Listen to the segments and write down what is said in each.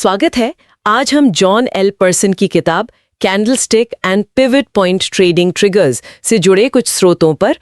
स्वागत है। आज हम जॉन एल पर्सन की किताब candlestick and pivot point trading triggers से जुड़े कुछ स्रोतों पर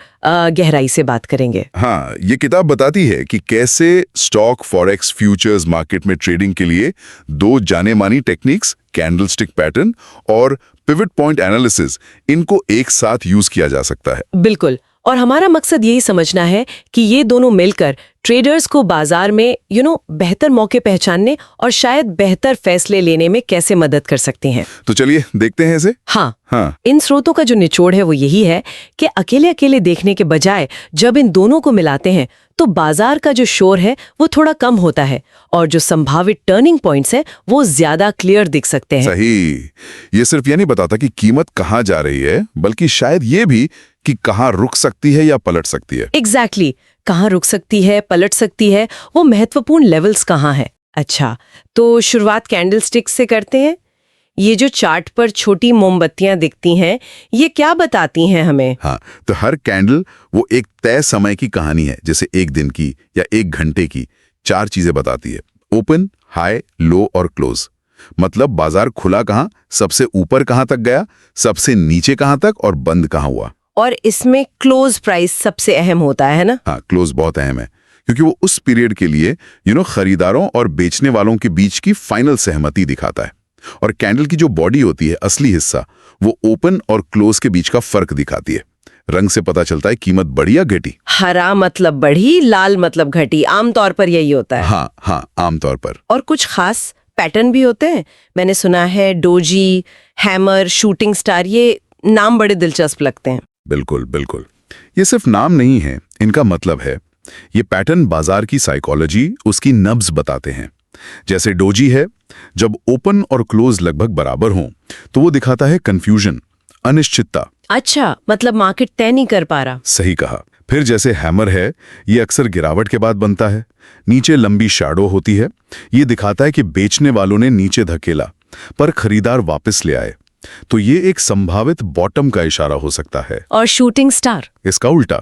गहराई से बात करेंगे। हाँ, ये किताब बताती है कि कैसे स्टॉक फॉरेक्स फ्यूचर्स मार्केट में ट्रेडिंग के लिए दो जाने मानी टेक्निक्स कैंडलस्टिक पैटर्न और पिवट पॉइंट एनालिसिस इनको एक साथ यूज किया जा सकता है। बिल्कुल, और हमारा मकसद यही समझना है कि ये दोनों मिलकर ट्रेडर्स को बाजार में बेहतर मौके पहचानने और शायद बेहतर फैसले लेने में कैसे मदद कर सकती हैं। तो चलिए देखते हैं इसे। हाँ, इन स्रोतों का जो निचोड़ है वो यही है कि अकेले अकेले देखने के बजाय जब इन दोनों को मिलाते हैं तो बाजार का जो शोर है वो थोड़ा कम होता है और जो संभावित टर्निंग पॉइंट्स हैं वो ज्यादा क्लियर दिख सकते हैं। सही। ये सिर्फ ये नहीं बताता कि कीमत कहाँ जा रही है, बल्कि शायद ये भी कि कहाँ रुक सकती है या पलट सकती है। एग्जैक्टली, कहाँ रुक सकती है, पलट सकती है, वो महत्वपूर्ण लेवल्स कहाँ है। अच्छा, तो शुरुआत कैंडलस्टिक से करते हैं। ये जो चार्ट पर छोटी मोमबत्तियां दिखती हैं, ये क्या बताती हैं हमें? हाँ, तो हर कैंडल वो एक तय समय की कहानी है, जैसे एक दिन की या एक घंटे की। 4 चीजें बताती है: ओपन, हाई, लो और क्लोज। मतलब बाजार खुला कहाँ, सबसे ऊपर कहाँ तक गया, सबसे नीचे कहाँ तक और बंद कहाँ हुआ। और इसमें क्लोज प्राइस सबसे अहम होता है ना? हाँ, क्लोज बहुत अहम है क्योंकि वो उस पीरियड के लिए खरीदारों और बेचने वालों के बीच की फाइनल सहमति दिखाता है। और कैंडल की जो बॉडी होती है, असली हिस्सा, वो ओपन और क्लोज के बीच का फर्क दिखाती है। रंग से पता चलता है कीमत बढ़ी या घटी। हरा मतलब बढ़ी, लाल मतलब घटी, आमतौर पर यही होता है। हाँ, आमतौर पर। और कुछ खास पैटर्न भी होते हैं। मैंने सुना है डोजी, हैमर, शूटिंग स्टार, ये नाम बड़े दिलचस्प लगते हैं। बिल्कुल। ये सिर्फ नाम नहीं है, इनका मतलब है। ये पैटर्न बाजार की साइकोलॉजी, उसकी नब्ज बताते हैं। जैसे डोजी है, जब ओपन और क्लोज लगभग बराबर हों तो वो दिखाता है कंफ्यूजन, अनिश्चितता। अच्छा, मतलब मार्केट तय नहीं कर पा रहा। सही कहा। फिर जैसे हैमर है, ये अक्सर गिरावट के बाद बनता है। नीचे लंबी शैडो होती है, ये दिखाता है कि बेचने वालों ने नीचे धकेला पर खरीदार वापस ले आए। तो ये एक संभावित बॉटम का इशारा हो सकता है। और शूटिंग स्टार? इसका उल्टा।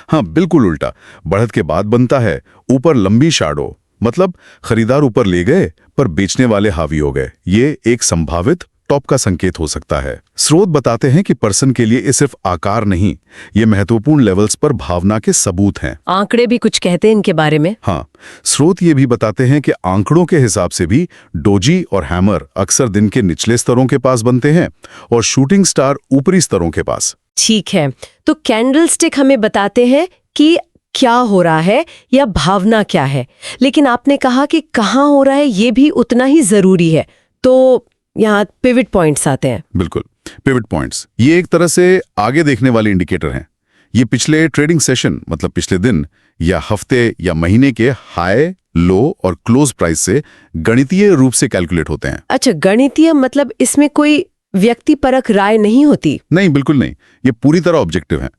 हाँ, बिल्कुल उल्टा। बढ़त के बाद बनता है, ऊपर लंबी शैडो, मतलब खरीदार ऊपर ले गए पर बेचने वाले हावी हो गए। ये एक संभावित टॉप का संकेत हो सकता है। स्रोत बताते हैं कि पर्सन के लिए ये सिर्फ आकार नहीं, ये महत्वपूर्ण लेवल्स पर भावना के सबूत हैं। आंकड़े भी कुछ कहते हैं इनके बारे में? हाँ, स्रोत ये भी बताते हैं कि आंकड़ों के हिसाब से भी डोजी और हैमर अक्सर दिन के निचले स्तरों के पास बनते हैं और शूटिंग स्टार ऊपरी स्तरों के पास। ठीक है, तो कैंडलस्टिक हमें बताते हैं कि क्या हो रहा है या भावना क्या है, लेकिन आपने कहा कि कहाँ हो रहा है ये भी उतना ही जरूरी है। तो यहाँ पिवट पॉइंट्स आते हैं। बिल्कुल, पिवट पॉइंट्स ये एक तरह से आगे देखने वाले इंडिकेटर हैं। ये पिछले ट्रेडिंग सेशन, मतलब पिछले दिन या हफ्ते या महीने के हाई, लो और क्लोज प्राइस से गणितीय रूप से कैलकुलेट होते हैं। अच्छा, गणितीय मतलब इसमें कोई व्यक्तिपरक राय नहीं होती? नहीं, बिल्कुल नहीं। ये पूरी तरह ऑब्जेक्टिव है।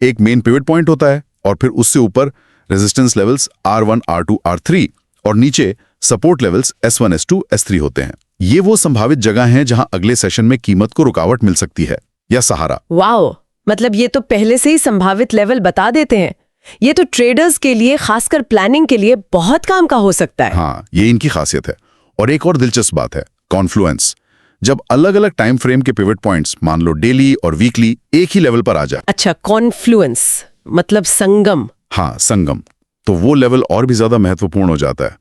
एक मेन पिवट पॉइंट होता है और फिर उससे ऊपर resistance levels R1, R2, R3 और नीचे support levels S1, S2, S3 होते हैं। ये वो संभावित जगह हैं जहां अगले सेशन में कीमत को रुकावट मिल सकती है या सहारा। वाओ, मतलब ये तो पहले से ही संभावित लेवल बता देते हैं। ये तो ट्रेडर्स के लिए, खासकर प्लानिंग के लिए बहुत काम का हो सकता है। हाँ, ये इनकी खासियत है। और एक और दिलचस्प बात है, कॉन्फ्लुएंस। जब अलग अलग टाइम फ्रेम के पिवट पॉइंट्स, मान लो डेली और वीकली, एक ही लेवल पर आ जाए। अच्छा, कॉन्फ्लुएंस मतलब संगम। हाँ, संगम। तो वो लेवल और भी ज्यादा महत्वपूर्ण हो जाता है।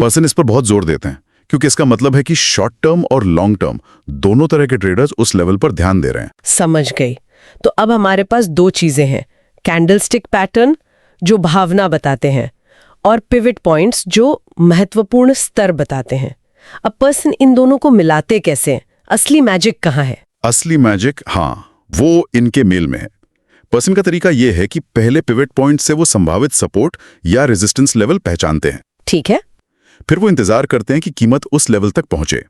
पर्सन इस पर बहुत जोर देते हैं क्योंकि इसका मतलब है कि शॉर्ट टर्म और लॉन्ग टर्म दोनों तरह के ट्रेडर्स उस लेवल पर ध्यान दे रहे हैं। समझ गई। तो अब हमारे पास 2 चीजें हैं, कैंडलस्टिक पैटर्न जो भावना बताते हैं और पिवट पॉइंट्स जो महत्वपूर्ण स्तर बताते हैं। अब पर्सन इन दोनों को मिलाते कैसे हैं? असली मैजिक कहाँ है? असली मैजिक, हाँ, वो इनके मेल में है। पर्सन का तरीका यह है कि पहले पिवट पॉइंट से वो संभावित सपोर्ट या रेजिस्टेंस लेवल पहचानते हैं। ठीक है। फिर वो इंतजार करते हैं कि कीमत उस लेवल तक पहुंचे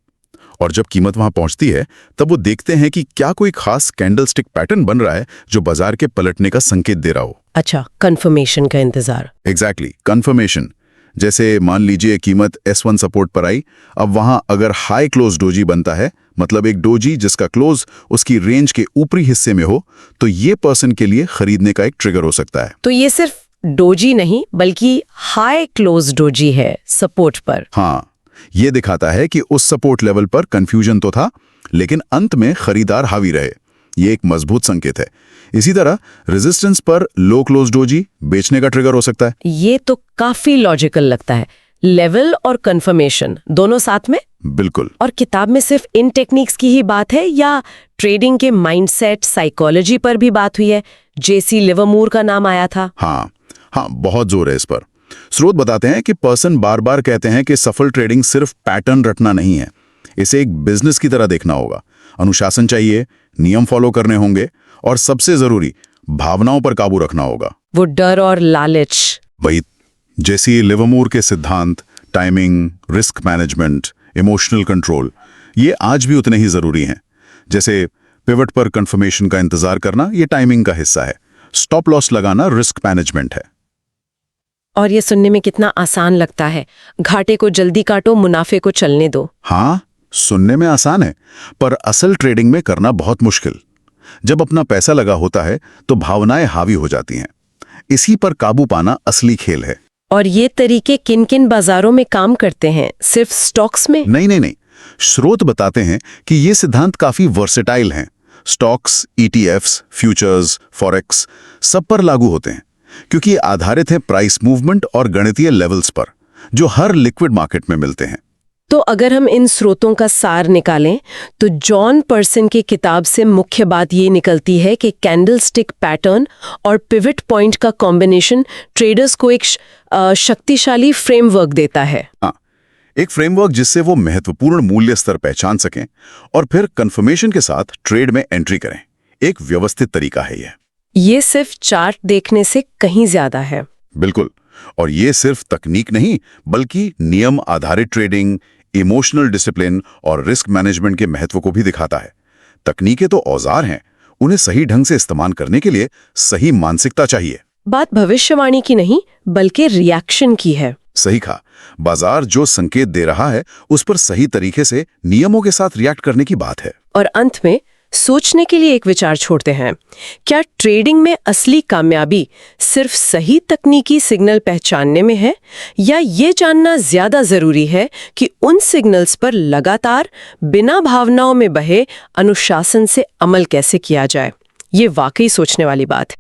और जब कीमत वहां पहुंचती है तब वो देखते हैं कि क्या कोई खास कैंडलस्टिक पैटर्न बन रहा है जो बाजार के पलटने का संकेत दे रहा हो। अच्छा, कंफर्मेशन का इंतजार। Exactly, confirmation. जैसे मान लीजिए कीमत S1 सपोर्ट पर आई, अब वहां अगर हाई क्लोज डोजी बनता है, मतलब एक डोजी जिसका क्लोज उसकी रेंज के ऊपरी हिस्से में हो, तो ये पर्सन के लिए खरीदने का एक ट्रिगर हो सकता है। तो ये सिर्फ डोजी नहीं बल्कि हाई क्लोज डोजी है सपोर्ट पर। हाँ, ये दिखाता है कि उस सपोर्ट लेवल पर कंफ्यूजन तो था, लेकिन अंत में खरीदार हावी रहे। ये एक मजबूत संकेत है। इसी तरह रेजिस्टेंस पर लो क्लोज डोजी बेचने का ट्रिगर हो सकता है। ये तो काफी लॉजिकल लगता है। लेवल और कंफर्मेशन दोनों साथ में। बिल्कुल। और किताब में सिर्फ इन टेक्निक्स की ही बात है या ट्रेडिंग के माइंडसेट, साइकोलॉजी पर भी बात हुई है? जेसी लिवरमूर का नाम आया था। हाँ, बहुत जोर है इस पर। स्रोत बताते हैं कि पर्सन बार बार कहते हैं कि सफल ट्रेडिंग सिर्फ पैटर्न रटना नहीं है, इसे एक बिजनेस की तरह देखना होगा। अनुशासन चाहिए, नियम फॉलो करने होंगे और सबसे जरूरी भावनाओं पर काबू रखना होगा। वो डर और लालच। वही जेसी लिवरमूर के सिद्धांत, timing, risk management, emotional control, ये आज भी उतने ही जरूरी हैं। जैसे पिवट पर कंफर्मेशन का इंतजार करना, ये टाइमिंग का हिस्सा है। स्टॉप लॉस लगाना रिस्क मैनेजमेंट है। और ये सुनने में कितना आसान लगता है, घाटे को जल्दी काटो, मुनाफे को चलने दो। हाँ, सुनने में आसान है, पर असल ट्रेडिंग में करना बहुत मुश्किल। जब अपना पैसा लगा होता है तो भावनाएं हावी हो जाती हैं। इसी पर काबू पाना असली खेल है। और ये तरीके किन किन बाजारों में काम करते हैं? सिर्फ स्टॉक्स में? नहीं। स्रोत बताते हैं कि ये सिद्धांत काफी वर्सेटाइल हैं। स्टॉक्स, ईटीएफ्स, फ्यूचर्स, फॉरेक्स सब पर लागू होते हैं, क्योंकि ये आधारित हैं प्राइस मूवमेंट और गणितीय लेवल्स पर, जो हर लिक्विड मार्केट में मिलते हैं। तो अगर हम इन स्रोतों का सार निकालें तो जॉन पर्सन की किताब से मुख्य बात ये निकलती है कि कैंडलस्टिक पैटर्न और पिवट पॉइंट का कॉम्बिनेशन ट्रेडर्स को एक शक्तिशाली फ्रेमवर्क देता है। हाँ, एक फ्रेमवर्क जिससे वो महत्वपूर्ण मूल्य स्तर पहचान सकें और फिर कंफर्मेशन के साथ ट्रेड में एंट्री करें। एक व्यवस्थित तरीका है ये सिर्फ चार्ट देखने से कहीं ज्यादा है। बिल्कुल। और ये सिर्फ तकनीक नहीं, बल्कि नियम आधारित ट्रेडिंग, इमोशनल डिसिप्लिन और रिस्क मैनेजमेंट के महत्व को भी दिखाता है। तकनीकें तो औजार हैं, उन्हें सही ढंग से इस्तेमाल करने के लिए सही मानसिकता चाहिए। बात भविष्यवाणी की नहीं, बल्कि रिएक्शन की है। सही कहा। बाजार जो संकेत दे रहा है उस पर सही तरीके से नियमों के साथ रिएक्ट करने की बात है। और अंत में सोचने के लिए एक विचार छोड़ते हैं। क्या ट्रेडिंग में असली कामयाबी सिर्फ सही तकनीकी सिग्नल पहचानने में है, या ये जानना ज्यादा जरूरी है कि उन सिग्नल्स पर लगातार बिना भावनाओं में बहे अनुशासन से अमल कैसे किया जाए? ये वाकई सोचने वाली बात है।